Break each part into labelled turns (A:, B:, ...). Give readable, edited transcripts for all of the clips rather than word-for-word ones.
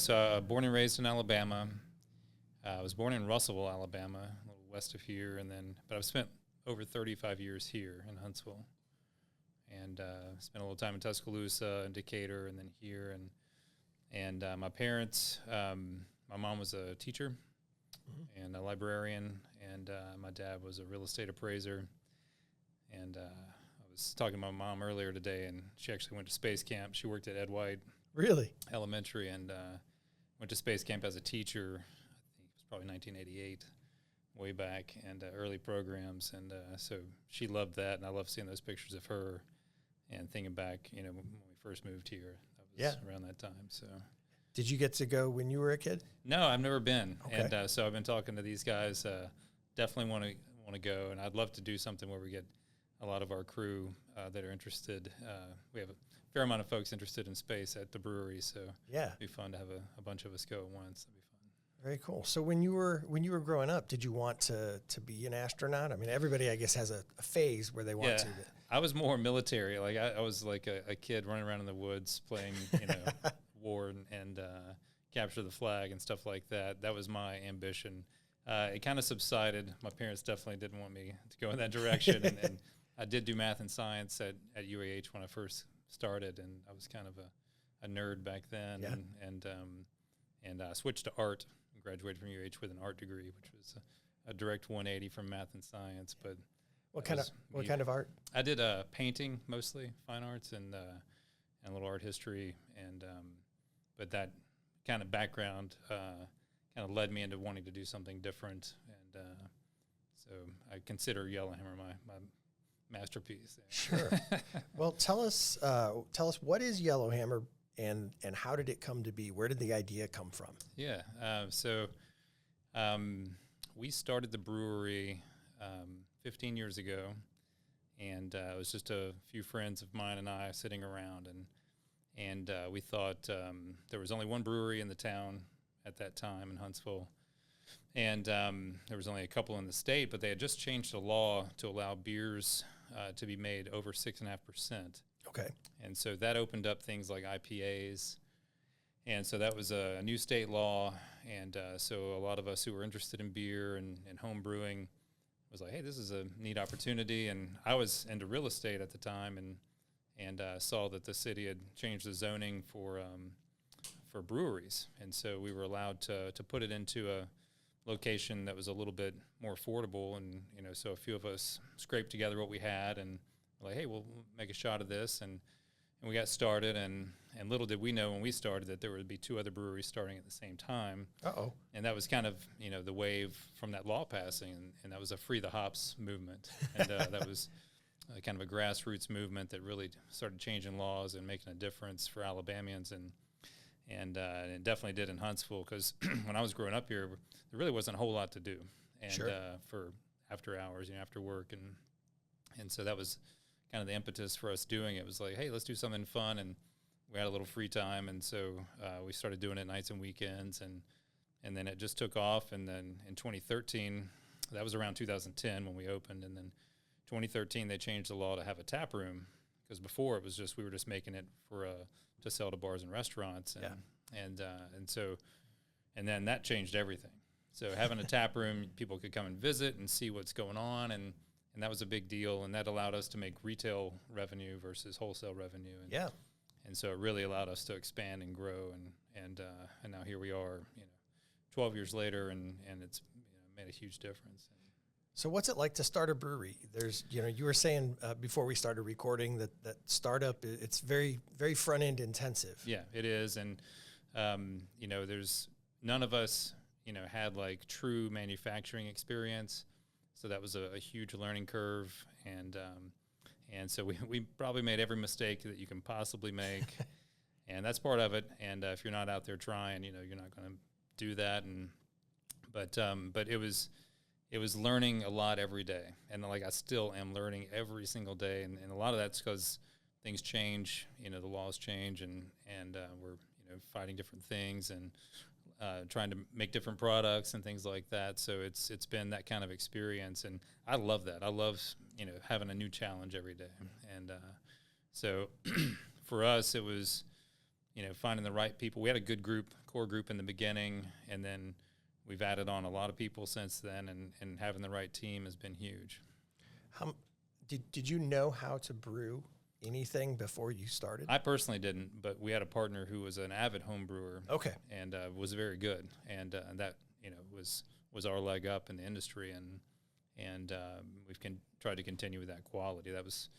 A: So born and raised in Alabama. I was born in Russellville, Alabama, a little west of here, but I've spent over 35 years here in Huntsville, and spent a little time in Tuscaloosa and Decatur, and then here. And my parents, my mom was a teacher and a librarian, and my dad was a real estate appraiser. And I was talking to my mom earlier today, and she actually went to space camp. She worked at Ed White
B: Really?
A: Elementary, and went to space camp as a teacher. I think it was probably 1988, way back, and early programs. And so she loved that, and I love seeing those pictures of her and thinking back, when we first moved here. That was around that time. So,
B: did you get to go when you were a kid?
A: No, I've never been.
B: Okay.
A: And so I've been talking to these guys. Definitely want to go, and I'd love to do something where we get a lot of our crew that are interested. We have a fair amount of folks interested in space at the brewery, so it'd be fun to have a bunch of us go at once. That'd be fun.
B: Very cool. So when you were growing up, did you want to be an astronaut? I mean, everybody, I guess, has a phase where they want to. But.
A: I was more military. Like I was like a kid running around in the woods playing, war and capture the flag and stuff like that. That was my ambition. It kind of subsided. My parents definitely didn't want me to go in that direction, and I did do math and science at UAH when I first started, and I was kind of a nerd back then, and I switched to art and graduated from UAH with an art degree, which was a direct 180 from math and science. But
B: what kind of art?
A: I did painting mostly, fine arts, and a little art history, and but that kind of background kind of led me into wanting to do something different, and so I consider Yellowhammer my masterpiece.
B: Sure. Well, tell us what is Yellowhammer, and how did it come to be? Where did the idea come from?
A: Yeah. So we started the brewery 15 years ago, and it was just a few friends of mine and I sitting around, and we thought there was only one brewery in the town at that time in Huntsville. And there was only a couple in the state, but they had just changed the law to allow beers to be made over 6.5%.
B: Okay.
A: And so that opened up things like IPAs. And so that was a new state law. And so a lot of us who were interested in beer and home brewing was like, hey, this is a neat opportunity. And I was into real estate at the time, and saw that the city had changed the zoning for breweries. And so we were allowed to put it into a location that was a little bit more affordable, and so a few of us scraped together what we had, and we're like, hey, we'll make a shot of this, and we got started, and little did we know when we started that there would be two other breweries starting at the same time. And that was kind of the wave from that law passing, and that was a free the hops movement, and that was kind of a grassroots movement that really started changing laws and making a difference for Alabamians, and it definitely did in Huntsville, because when I was growing up here, there really wasn't a whole lot to do, and for after hours, after work, and so that was kind of the impetus for us doing it. It was like, hey, let's do something fun, and we had a little free time, and so we started doing it nights and weekends, and then it just took off. And then in 2013, that was around 2010 when we opened, and then 2013 they changed the law to have a tap room, because before it was just we were just making it for to sell to bars and restaurants, and then that changed everything. So having a tap room, people could come and visit and see what's going on, and that was a big deal, and that allowed us to make retail revenue versus wholesale revenue. And so it really allowed us to expand and grow, and now here we are, 12 years later, and it's made a huge difference.
B: So what's it like to start a brewery? There's, you were saying before we started recording that startup, it's very, very front end intensive.
A: Yeah, it is. And, there's none of us, had like true manufacturing experience. So that was a huge learning curve. And so we probably made every mistake that you can possibly make. And that's part of it. And if you're not out there trying, you're not going to do that. But it was learning a lot every day, and like I still am learning every single day, and a lot of that's because things change, the laws change, and we're fighting different things and trying to make different products and things like that. So it's been that kind of experience, and I love that. I love having a new challenge every day, and so for us it was finding the right people. We had a good core group in the beginning, and then we've added on a lot of people since then, and having the right team has been huge.
B: How did you know how to brew anything before you started?
A: I personally didn't, but we had a partner who was an avid home brewer.
B: Okay.
A: And was very good, and that was our leg up in the industry, and we've tried to continue with that quality. That was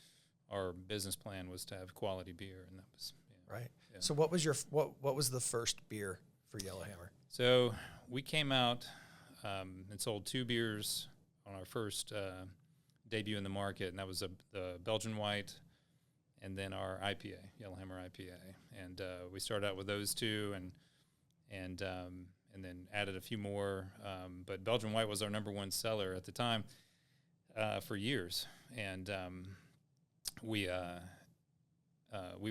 A: our business plan, was to have quality beer, and that was
B: right.
A: Yeah.
B: So what was what was the first beer for Yellowhammer?
A: So we came out and sold 2 beers on our first debut in the market, and that was the Belgian White, and then our IPA, Yellowhammer IPA, and we started out with those 2, and then added a few more. But Belgian White was our number 1 seller at the time for years, and we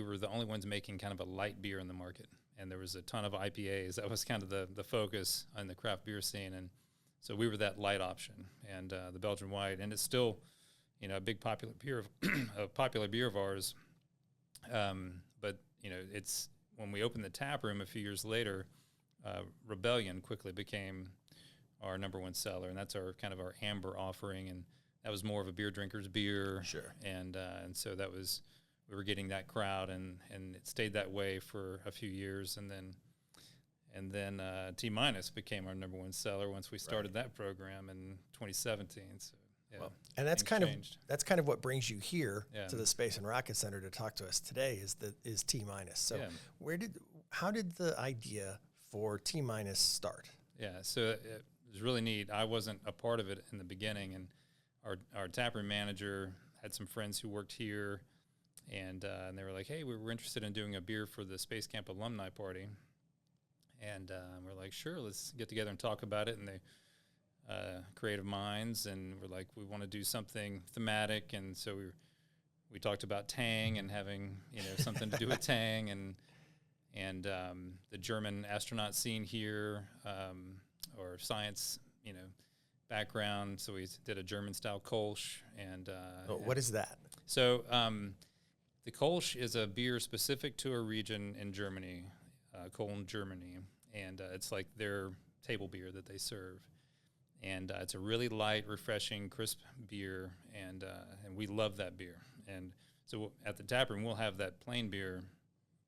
A: were the only ones making kind of a light beer in the market, and there was a ton of IPAs. That was kind of the focus on the craft beer scene, and so we were that light option, and the Belgian White, and it's still, a big popular beer of ours. But it's when we opened the tap room a few years later, Rebellion quickly became our number 1 seller, and that's our kind of our amber offering, and that was more of a beer drinker's beer.
B: Sure.
A: And so that was, we were getting that crowd, and it stayed that way for a few years, and then T- became our number 1 seller once we started that program in 2017. So yeah,
B: well, and that's kind of what brings you here to the Space and Rocket Center to talk to us today is T-. So how did the idea for T- start?
A: Yeah, so it was really neat. I wasn't a part of it in the beginning, and our taproom manager had some friends who worked here, and they were like, hey, we're interested in doing a beer for the Space Camp alumni party. And we're like, sure, let's get together and talk about it. And they creative minds, and we're like, we want to do something thematic. And so we talked about Tang and having something to do with Tang, and the German astronaut scene here, or science background. So we did a German style kölsch. And
B: what is that?
A: So the kölsch is a beer specific to a region in Germany, Cologne, Germany, and it's like their table beer that they serve, and it's a really light, refreshing, crisp beer, and we love that beer. And so at the taproom, we'll have that plain beer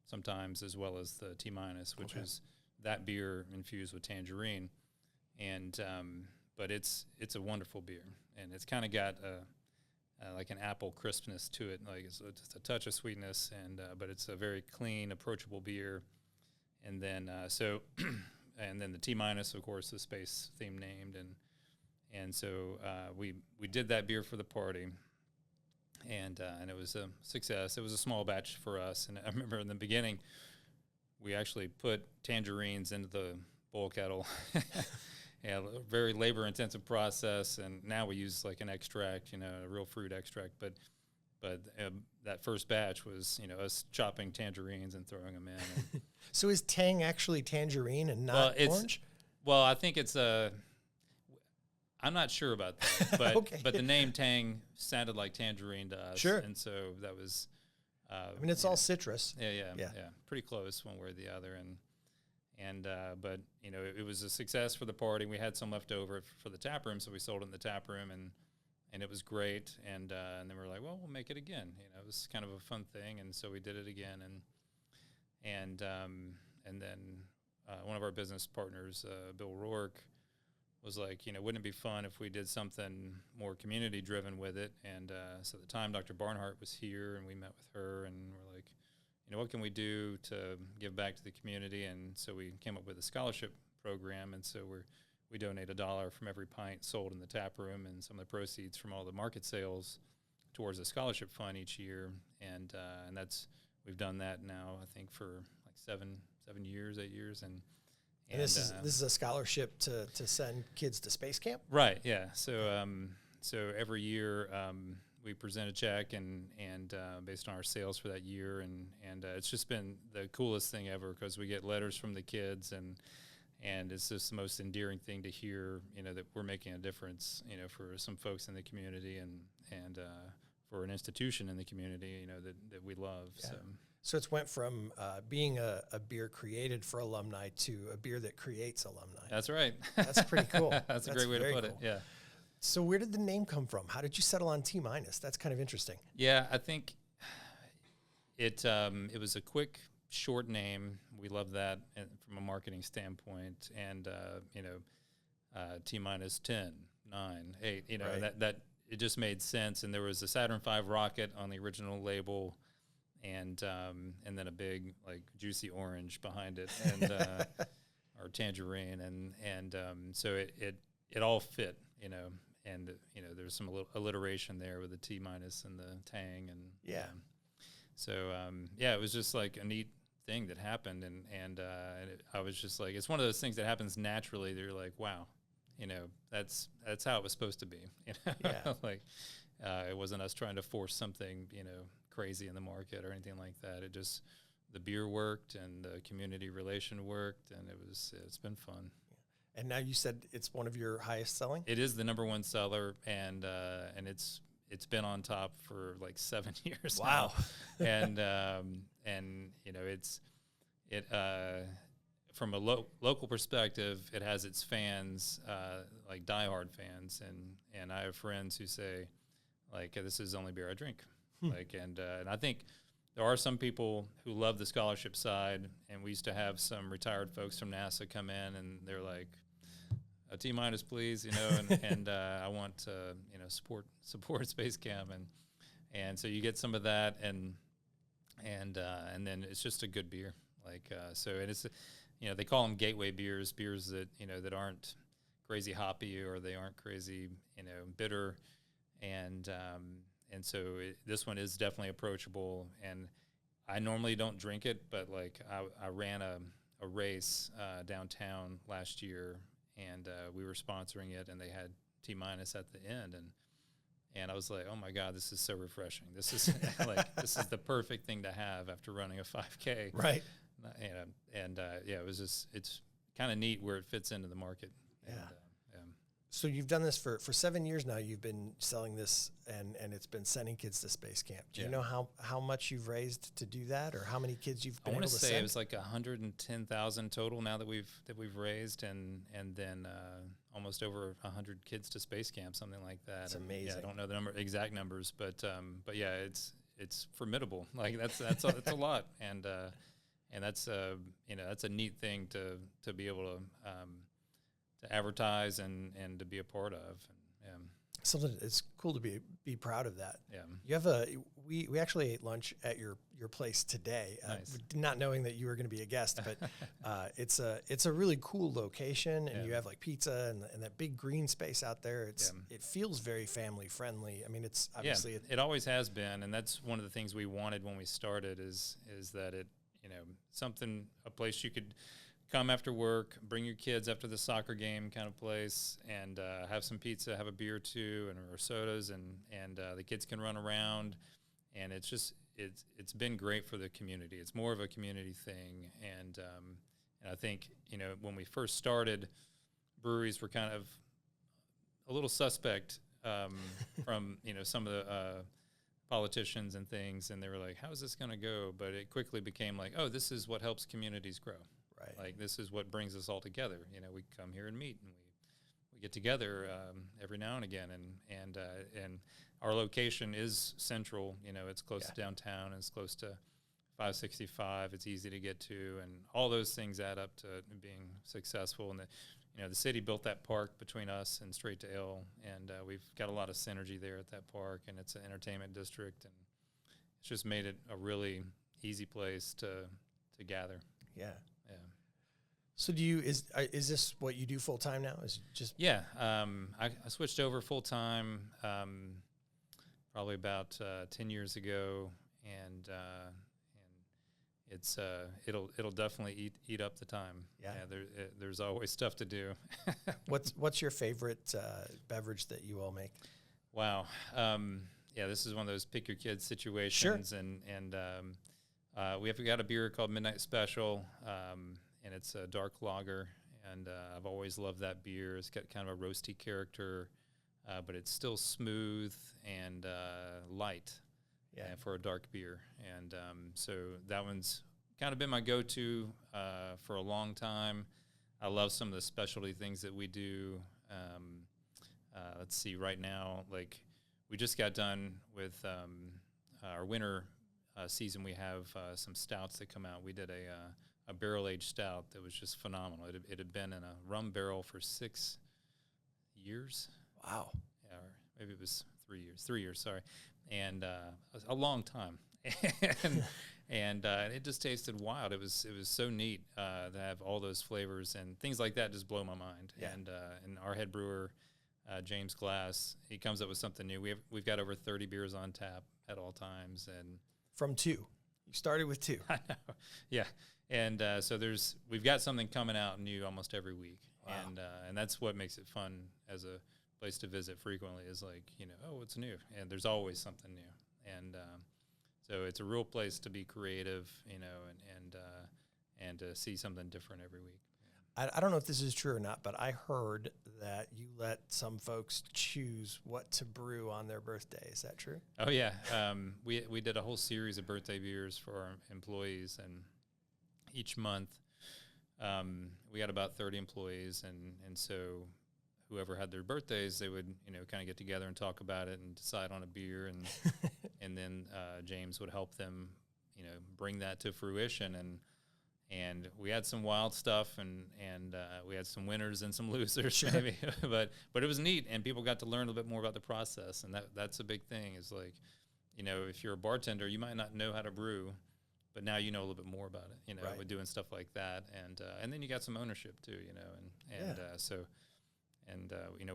A: sometimes, as well as the T-, which is that beer infused with tangerine, and but it's a wonderful beer, and it's kind of got like an apple crispness to it, like it's just a touch of sweetness, and but it's a very clean, approachable beer. And then and then the T-, of course, the space theme named, and so we did that beer for the party, and it was a success. It was a small batch for us, and I remember in the beginning we actually put tangerines into the boil kettle. Yeah, very labor-intensive process, and now we use like an extract, a real fruit extract. But that first batch was, us chopping tangerines and throwing them in.
B: So is Tang actually tangerine and not orange?
A: Well, I think it's I'm not sure about that, but
B: Okay.
A: But the name Tang sounded like tangerine to us.
B: Sure.
A: And so that was.
B: It's all citrus.
A: Yeah, pretty close one way or the other, but it was a success for the party. We had some left over for the tap room, so we sold it in the tap room, and it was great. And then we were like, well, we'll make it again. It was kind of a fun thing, and so we did it again. And then one of our business partners, Bill Rourke, was like, wouldn't it be fun if we did something more community driven with it? And so at the time, Dr. Barnhart was here, and we met with her, and we're like, what can we do to give back to the community? And so we came up with a scholarship program, and so we donate $1 from every pint sold in the tap room, and some of the proceeds from all the market sales towards a scholarship fund each year. And that's, we've done that now, I think, for like 8 years, and
B: this is a scholarship to send kids to space camp?
A: Right, yeah. So so every year we present a check and based on our sales for that year, and it's just been the coolest thing ever, because we get letters from the kids, and it's just the most endearing thing to hear, that we're making a difference, for some folks in the community, and an institution in the community, you know, that we love.
B: Yeah. So it's went from being a beer created for alumni to a beer that creates alumni.
A: That's right.
B: That's pretty cool.
A: That's a great way to put it. Yeah.
B: So where did the name come from? How did you settle on T-? That's kind of interesting.
A: Yeah, I think it was a quick, short name. We love that from a marketing standpoint. And, you know, T-10, 9, 8, you know, right. that it just made sense. And there was a Saturn V rocket on the original label, and then a big, like, juicy orange behind it, and or tangerine, and so it all fit, you know. And you know, there's some alliteration there with the T- and the Tang, and it was just like a neat thing that happened, and I was just like, it's one of those things that happens naturally. They're like, wow, you know, that's how it was supposed to be. You know? Yeah. Like it wasn't us trying to force something, you know, crazy in the market or anything like that. It just, the beer worked and the community relation worked, and it's been fun.
B: And now you said it's one of your highest selling?
A: It is the #1 seller, and it's been on top for like 7 years.
B: Wow.
A: Now. And you know, it from a local perspective, it has its fans, like diehard fans, and I have friends who say, like, this is the only beer I drink. Like, and I think there are some people who love the scholarship side, and we used to have some retired folks from NASA come in, and they're like, a T-, please, you know, and I want to, you know, support Space Camp, and so you get some of that, and then it's just a good beer, like so, and it's, you know, they call them gateway beers that, you know, that aren't crazy hoppy, or they aren't crazy, you know, bitter, and so this one is definitely approachable. And I normally don't drink it, but like I ran a race downtown last year, and we were sponsoring it, and they had T- at the end, and I was like, oh my God, this is so refreshing. This is like, this is the perfect thing to have after running a 5K.
B: Right.
A: And it was just, it's kind of neat where it fits into the market.
B: Yeah.
A: And,
B: so you've done this for 7 years now. You've been selling this, and it's been sending kids to Space Camp. Do you know how much you've raised to do that, or how many kids you've been able to send? I want to say
A: it was like 110,000 total now that we've raised, and then almost over 100 kids to Space Camp, something like that.
B: That's amazing.
A: Yeah, I don't know the exact numbers, but yeah, it's formidable. Like that's a lot, and that's you know, that's a neat thing to be able to advertise and to be a part of. And,
B: something, it's cool to be proud of that.
A: Yeah.
B: You have we actually ate lunch at your place today,
A: nice.
B: Not knowing that you were going to be a guest, but it's a really cool location, and you have like pizza and that big green space out there. It feels very family friendly. I mean, it's obviously
A: it always has been, and that's one of the things we wanted when we started is that it, you know, a place you could come after work, bring your kids after the soccer game kind of place, and have some pizza, have a beer or two, or sodas, and the kids can run around, and it's been great for the community. It's more of a community thing, and I think, you know, when we first started, breweries were kind of a little suspect from, you know, some of the politicians and things, and they were like, how is this going to go? But it quickly became like, oh, this is what helps communities grow.
B: Right.
A: Like, this is what brings us all together. You know, we come here and meet, and we get together every now and again, and our location is central. You know, it's close to downtown, and it's close to 565. It's easy to get to, and all those things add up to being successful. And the city built that park between us and Straight to Ale, and we've got a lot of synergy there at that park, and it's an entertainment district, and it's just made it a really easy place to gather.
B: Yeah.
A: Yeah.
B: So is this what you do full time now? Is just
A: I switched over full time probably about 10 years ago, and it's it'll definitely eat up the time.
B: Yeah,
A: there's always stuff to do.
B: What's your favorite beverage that you all make?
A: Wow, this is one of those pick your kids situations. Sure. And we've got a beer called Midnight Special. And it's a dark lager, and I've always loved that beer. It's got kind of a roasty character. but it's still smooth and light for a dark beer. And so that one's kind of been my go-to for a long time. I love some of the specialty things that we do. Let's see, right now, like we just got done with our winter season. We have some stouts that come out. We did a barrel-aged stout that was just phenomenal. It had been in a rum barrel for 6 years.
B: Wow.
A: Yeah, or maybe it was 3 years. 3 years, sorry. And a long time. and it just tasted wild. It was so neat to have all those flavors and things like that just blow my mind.
B: Yeah.
A: And our head brewer, James Glass, he comes up with something new. We've got over 30 beers on tap at all times. And
B: from 2. You started with 2.
A: I know. Yeah. And so we've got something coming out new almost every week.
B: Wow.
A: And that's what makes it fun as a place to visit frequently is like, oh, what's new? And there's always something new. And so it's a real place to be creative, and to see something different every week.
B: I don't know if this is true or not, but I heard that you let some folks choose what to brew on their birthday. Is that true?
A: Oh, yeah. We did a whole series of birthday beers for our employees, and each month we had about 30 employees, and so whoever had their birthdays, they would, kind of get together and talk about it and decide on a beer, and and then James would help them, bring that to fruition, and we had some wild stuff, and we had some winners and some losers, sure. Maybe, but it was neat, and people got to learn a little bit more about the process, and that's a big thing. Is like, if you're a bartender, you might not know how to brew, but now you know a little bit more about it,
B: right.
A: With doing stuff like that, and then you got some ownership too,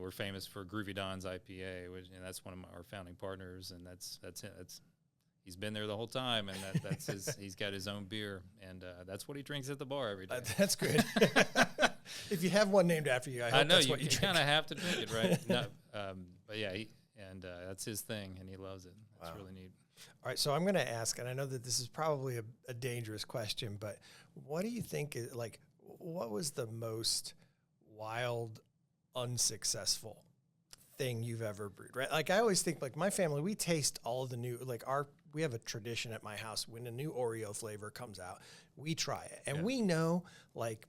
A: we're famous for Groovy Don's IPA, and that's one of our founding partners, and that's he's been there the whole time, and that's he's got his own beer, and that's what he drinks at the bar every day.
B: That's good. If you have one named after you, I hope
A: know
B: that's what you
A: kind of have to drink it, right? No, but yeah, that's his thing, and he loves it. That's really neat.
B: All right, so I'm going to ask, and I know that this is probably a dangerous question, but what do you think is, like, what was the most wild, unsuccessful thing you've ever brewed, right? Like, I always think, like, my family, we taste all of the new, like, we have a tradition at my house. When a new Oreo flavor comes out, we try it. And we know, like,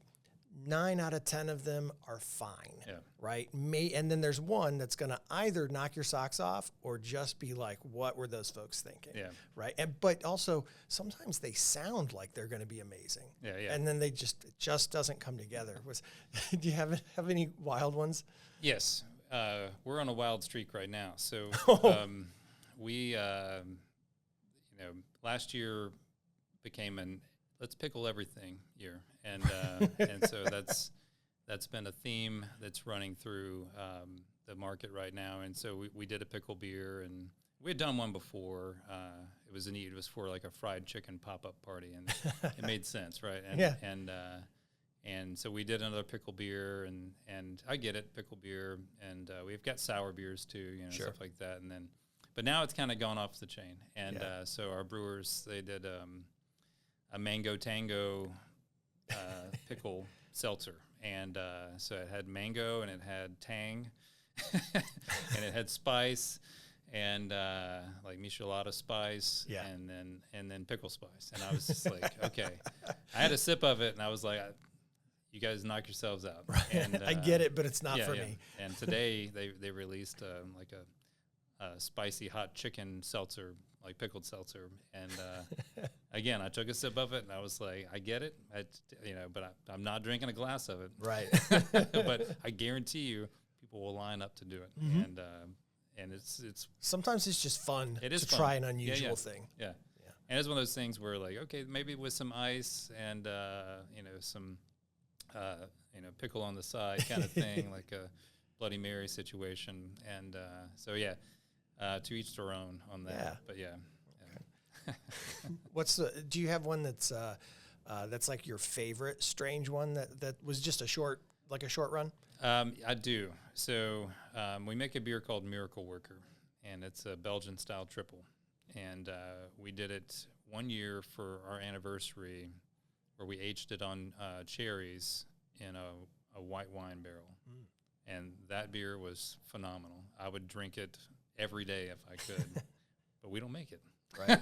B: 9 out of 10 of them are fine, right? And then there's one that's going to either knock your socks off or just be like, what were those folks thinking, right? But also, sometimes they sound like they're going to be amazing. And then it just doesn't come together. Do you have any wild ones?
A: Yes. We're on a wild streak right now. So we, last year became let's pickle everything year. And so that's been a theme that's running through the market right now. And so we did a pickle beer, and we had done one before. It was neat. It was for like a fried chicken pop-up party, and it made sense, right? And so we did another pickle beer, and I get it, pickle beer, and we've got sour beers too, stuff like that. But now it's kind of gone off the chain. And so our brewers, they did a mango tango pickle seltzer, and so it had mango, and it had tang, and it had spice, and like michelada spice, and then pickle spice. And I was just like, okay. I had a sip of it, and I was like, you guys knock yourselves out.
B: Right.
A: And,
B: I get it, but it's not for me.
A: And today they released like a spicy hot chicken seltzer, like pickled seltzer. And again, I took a sip of it, and I was like, I get it, but I'm not drinking a glass of it.
B: Right.
A: But I guarantee you, people will line up to do it. Mm-hmm. And it's
B: sometimes it's just fun to
A: fun.
B: Try an unusual thing.
A: Yeah. And it's one of those things where, like, okay, maybe with some ice and some pickle on the side kind of thing, like a Bloody Mary situation. And to each their own on that.
B: Yeah.
A: But
B: okay. Do you have one that's like your favorite strange one that was just a short run?
A: I do. So we make a beer called Miracle Worker, and it's a Belgian style triple. And we did it 1 year for our anniversary, where we aged it on cherries in a white wine barrel. and that beer was phenomenal. I would drink it every day if I could, but we don't make it.
B: Right.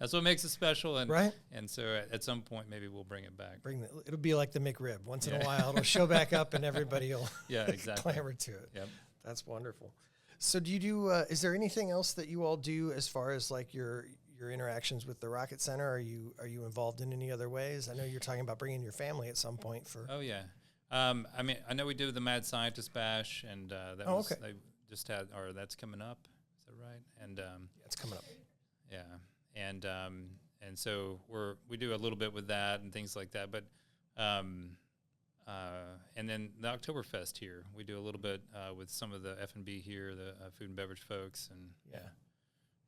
A: That's what makes it special. And
B: Right.
A: And so at some point, maybe we'll bring it back.
B: It'll be like the McRib. Once in a while, it'll show back up and everybody will
A: exactly.
B: clamor to it.
A: Yep.
B: That's wonderful. So do you do, is there anything else that you all do as far as like your interactions with the Rocket Center? Are you involved in any other ways? I know you're talking about bringing your family at some point for.
A: Oh yeah. I mean, I know we do the Mad Scientist Bash, and that was,
B: okay.
A: they just had, or that's coming up. Is that right? And
B: yeah, it's coming up.
A: yeah, and so we do a little bit with that and things like that, but and then the Oktoberfest here, we do a little bit with some of the F&B here, the food and beverage folks, and
B: Yeah.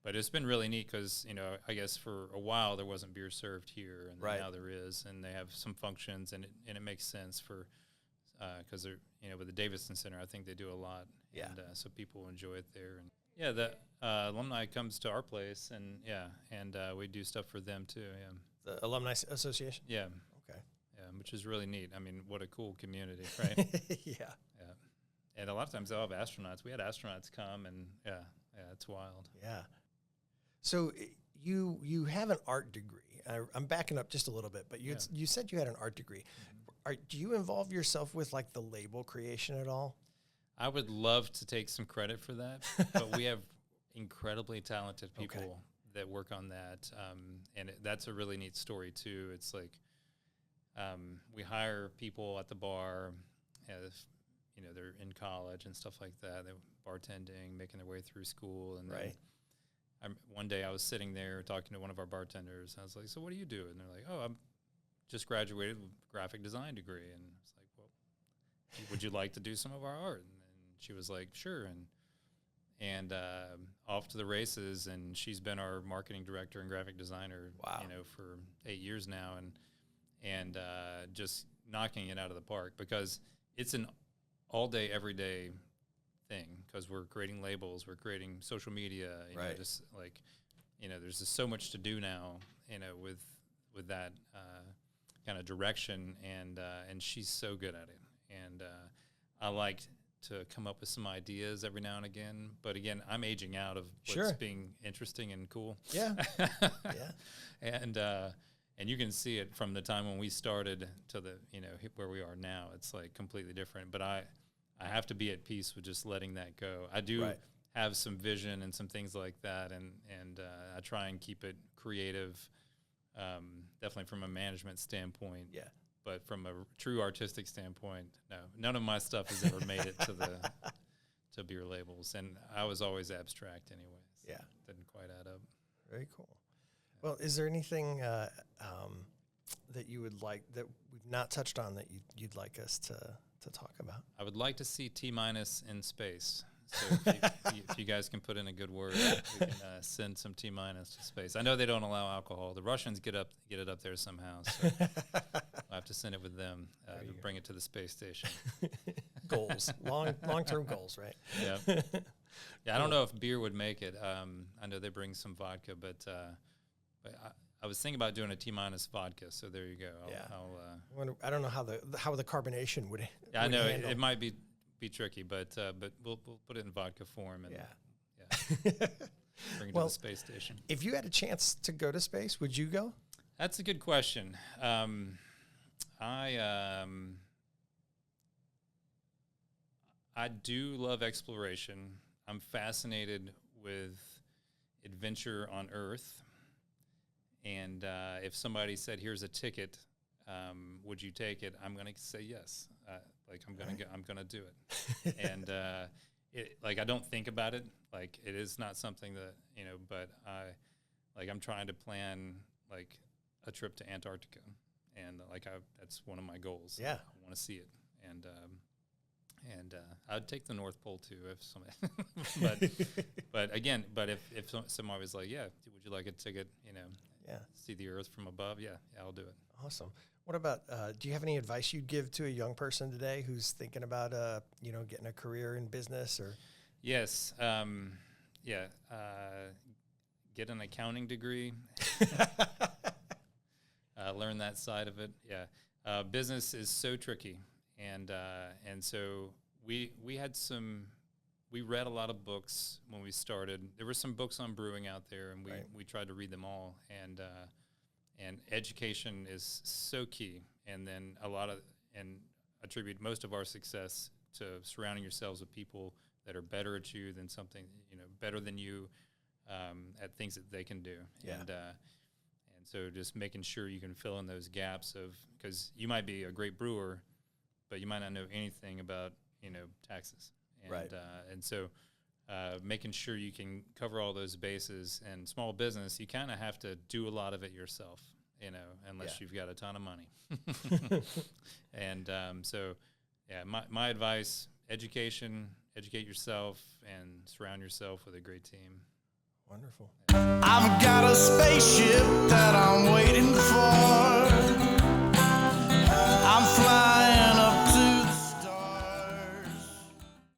A: But it's been really neat because, I guess for a while there wasn't beer served here, and
B: Right.
A: now there is, and they have some functions, and it makes sense for because they're with the Davidson Center, I think they do a lot,
B: Yeah.
A: and so people enjoy it there, and yeah, the alumni comes to our place, and we do stuff for them too,
B: The Alumni Association?
A: yeah,
B: Okay.
A: which is really neat. I mean, what a cool community, right?
B: Yeah.
A: Yeah, and a lot of times they'll have astronauts. We had astronauts come, and yeah, it's wild.
B: Yeah. So you have an art degree. I'm backing up just a little bit, but you said you had an art degree. Do you involve yourself with like the label creation at all?
A: I would love to take some credit for that, but we have incredibly talented people that work on that, and that's a really neat story too. It's like we hire people at the bar, as they're in college and stuff like that. They're bartending, making their way through school, and
B: Right.
A: one day I was sitting there talking to one of our bartenders. I was like, "So what do you do?" And they're like, "Oh, I'm just graduated with a graphic design degree." And I was like, "Well, would you like to do some of our art?" And she was like, "Sure." And off to the races. And she's been our marketing director and graphic designer,
B: Wow.
A: for 8 years now, and just knocking it out of the park, because it's an all day, every day thing, because we're creating labels, we're creating social media,
B: Right.
A: just like, there's just so much to do now, with that kind of direction, and she's so good at it, and I like to come up with some ideas every now and again, but again, I'm aging out of what's
B: Sure.
A: being interesting and cool.
B: Yeah. Yeah.
A: And you can see it from the time when we started to the where we are now. It's like completely different, but I have to be at peace with just letting that go. I do
B: Right.
A: have some vision and some things like that, and I try and keep it creative, definitely from a management standpoint.
B: Yeah.
A: But from a true artistic standpoint, no, none of my stuff has ever made it to beer labels, and I was always abstract anyways.
B: Yeah.
A: Didn't quite add up.
B: Very cool. Well, is there anything that you would like that we've not touched on that you'd like us to talk about?
A: I would like to see T- in space. So if you guys can put in a good word, we can send some T- to space. I know they don't allow alcohol. The Russians get it up there somehow, so I'll have to send it with them to bring it to the space station.
B: Goals, long-term goals, right?
A: Yeah. Yeah, I don't know if beer would make it. I know they bring some vodka, but I was thinking about doing a T- vodka. So there you go.
B: I don't know how the carbonation would.
A: Yeah, I know
B: handle.
A: it might be tricky, but we'll put it in vodka form, and
B: Yeah.
A: bring it to the space station.
B: If you had a chance to go to space, would you go?
A: That's a good question. I do love exploration. I'm fascinated with adventure on Earth. And if somebody said, "Here's a ticket, would you take it?" I'm going to say yes. I'm going to do it. And I don't think about it. Like, it is not something that but I'm trying to plan a trip to Antarctica, and that's one of my goals.
B: Yeah,
A: I want to see it, and I'd take the North Pole too if somebody. but if somebody was like, "Yeah, would you like a ticket?" See the Earth from above. Yeah, I'll do it.
B: Awesome. What about? Do you have any advice you'd give to a young person today who's thinking about getting a career in business or?
A: Yes. Get an accounting degree. Learn that side of it. Yeah. Business is so tricky, and so we read a lot of books when we started. There were some books on brewing out there, and we tried to read them all. And education is so key. And then attribute most of our success to surrounding yourselves with people that are better at you than something, better than you at things that they can do.
B: Yeah.
A: And so just making sure you can fill in those gaps because you might be a great brewer, but you might not know anything about, taxes. And so making sure you can cover all those bases. And small business, you kind of have to do a lot of it yourself, unless you've got a ton of money. And my advice, educate yourself, and surround yourself with a great team.
B: Wonderful.
C: I've got a spaceship that